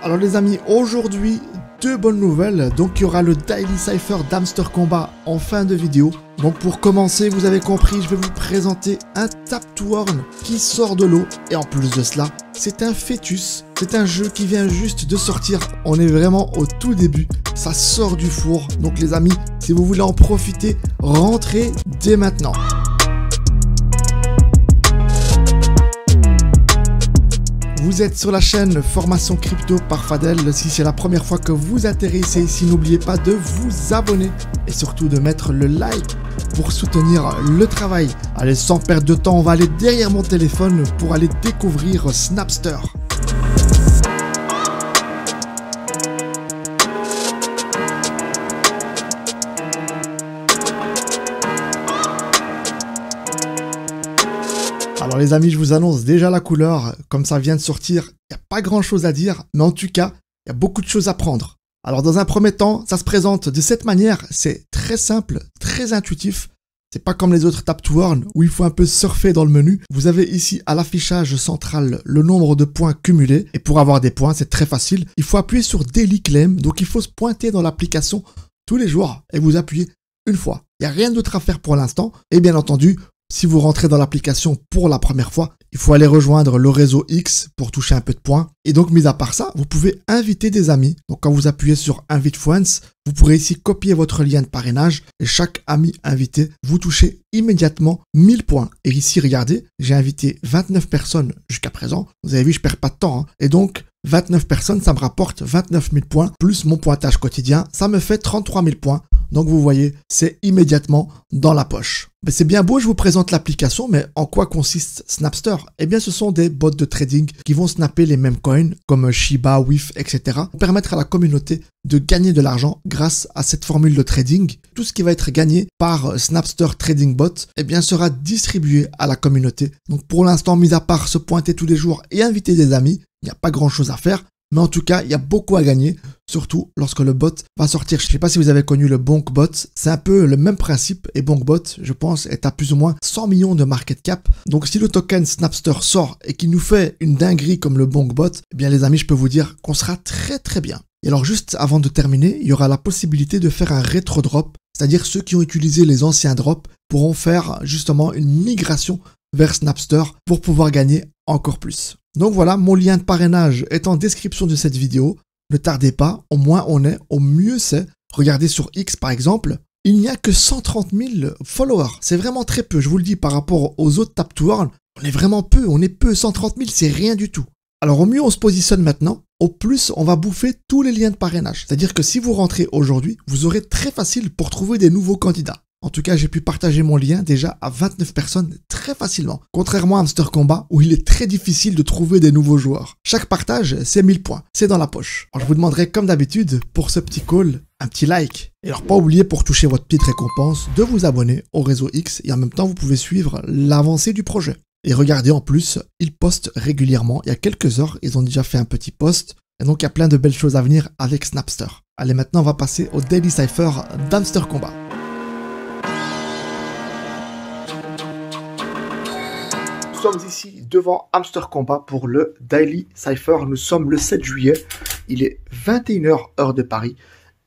Alors les amis, aujourd'hui, deux bonnes nouvelles. Donc il y aura le Daily Cypher d'Hamster Combat en fin de vidéo. Donc pour commencer, vous avez compris, je vais vous présenter un Tap to Earn qui sort de l'eau. Et en plus de cela, c'est un fœtus. C'est un jeu qui vient juste de sortir. On est vraiment au tout début. Ça sort du four. Donc les amis, si vous voulez en profiter, rentrez dès maintenant. Vous êtes sur la chaîne Formation Crypto par Fadel. Si c'est la première fois que vous atterrissez ici, n'oubliez pas de vous abonner et surtout de mettre le like pour soutenir le travail. Allez, sans perdre de temps, on va aller derrière mon téléphone pour aller découvrir Snapster. Alors les amis, je vous annonce déjà la couleur, comme ça vient de sortir, il n'y a pas grand chose à dire, mais en tout cas, il y a beaucoup de choses à prendre. Alors dans un premier temps, ça se présente de cette manière, c'est très simple, très intuitif. C'est pas comme les autres Tap to Earn où il faut un peu surfer dans le menu. Vous avez ici à l'affichage central le nombre de points cumulés. Et pour avoir des points, c'est très facile. Il faut appuyer sur Daily Claim, donc il faut se pointer dans l'application tous les jours et vous appuyez une fois. Il n'y a rien d'autre à faire pour l'instant. Et bien entendu, si vous rentrez dans l'application pour la première fois, il faut aller rejoindre le réseau X pour toucher un peu de points. Et donc, mis à part ça, vous pouvez inviter des amis. Donc, quand vous appuyez sur Invite Friends, vous pourrez ici copier votre lien de parrainage et chaque ami invité, vous touchez immédiatement 1000 points. Et ici, regardez, j'ai invité 29 personnes jusqu'à présent. Vous avez vu, je perds pas de temps. Et donc, 29 personnes, ça me rapporte 29 000 points, plus mon pointage quotidien, ça me fait 33 000 points. Donc vous voyez, c'est immédiatement dans la poche. Mais c'est bien beau, je vous présente l'application, mais en quoi consiste Snapster? Eh bien, ce sont des bots de trading qui vont snapper les mêmes coins, comme Shiba, WIF, etc. pour permettre à la communauté de gagner de l'argent grâce à cette formule de trading. Tout ce qui va être gagné par Snapster Trading Bot, eh bien, sera distribué à la communauté. Donc pour l'instant, mis à part se pointer tous les jours et inviter des amis, il n'y a pas grand chose à faire. Mais en tout cas, il y a beaucoup à gagner, surtout lorsque le bot va sortir. Je ne sais pas si vous avez connu le BonkBot, c'est un peu le même principe et BonkBot, je pense, est à plus ou moins 100 millions de market cap. Donc si le token Snapster sort et qu'il nous fait une dinguerie comme le BonkBot, eh bien les amis, je peux vous dire qu'on sera très très bien. Et alors juste avant de terminer, il y aura la possibilité de faire un rétro drop, c'est-à-dire ceux qui ont utilisé les anciens drops pourront faire justement une migration vers Snapster pour pouvoir gagner encore plus. Donc voilà, mon lien de parrainage est en description de cette vidéo. Ne tardez pas, au moins on est, au mieux c'est. Regardez sur X par exemple, il n'y a que 130 000 followers. C'est vraiment très peu, je vous le dis, par rapport aux autres Tap to Earn. On est vraiment peu, on est peu, 130 000 c'est rien du tout. Alors au mieux on se positionne maintenant, au plus on va bouffer tous les liens de parrainage. C'est-à-dire que si vous rentrez aujourd'hui, vous aurez très facile pour trouver des nouveaux candidats. En tout cas, j'ai pu partager mon lien déjà à 29 personnes très facilement. Contrairement à Hamster Combat, où il est très difficile de trouver des nouveaux joueurs. Chaque partage, c'est 1000 points. C'est dans la poche. Alors, je vous demanderai, comme d'habitude, pour ce petit call, un petit like. Et alors, pas oublier, pour toucher votre petite récompense, de vous abonner au réseau X. Et en même temps, vous pouvez suivre l'avancée du projet. Et regardez, en plus, ils postent régulièrement. Il y a quelques heures, ils ont déjà fait un petit post. Et donc, il y a plein de belles choses à venir avec Snapster. Allez, maintenant, on va passer au Daily Cypher d'Hamster Combat. Nous sommes ici devant Hamster Combat pour le Daily Cypher. Nous sommes le 7 juillet. Il est 21h heure de Paris.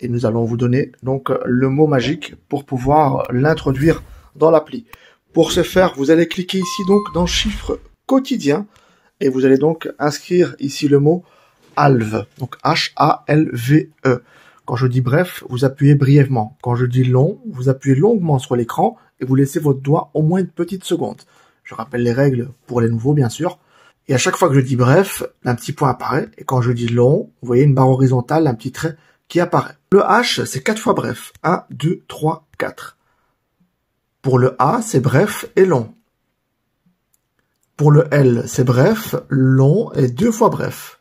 Et nous allons vous donner donc le mot magique pour pouvoir l'introduire dans l'appli. Pour ce faire, vous allez cliquer ici donc dans chiffre quotidien. Et vous allez donc inscrire ici le mot HALVE. Donc H-A-L-V-E. Quand je dis bref, vous appuyez brièvement. Quand je dis long, vous appuyez longuement sur l'écran et vous laissez votre doigt au moins une petite seconde. Je rappelle les règles pour les nouveaux, bien sûr. Et à chaque fois que je dis bref, un petit point apparaît. Et quand je dis long, vous voyez une barre horizontale, un petit trait qui apparaît. Le H, c'est 4 fois bref. 1, 2, 3, 4. Pour le A, c'est bref et long. Pour le L, c'est bref, long et 2 fois bref.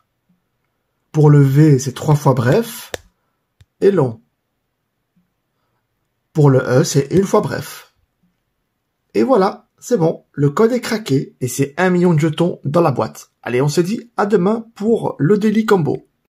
Pour le V, c'est 3 fois bref et long. Pour le E, c'est 1 fois bref. Et voilà. C'est bon, le code est craqué et c'est 1 million de jetons dans la boîte. Allez, on se dit à demain pour le Daily Combo.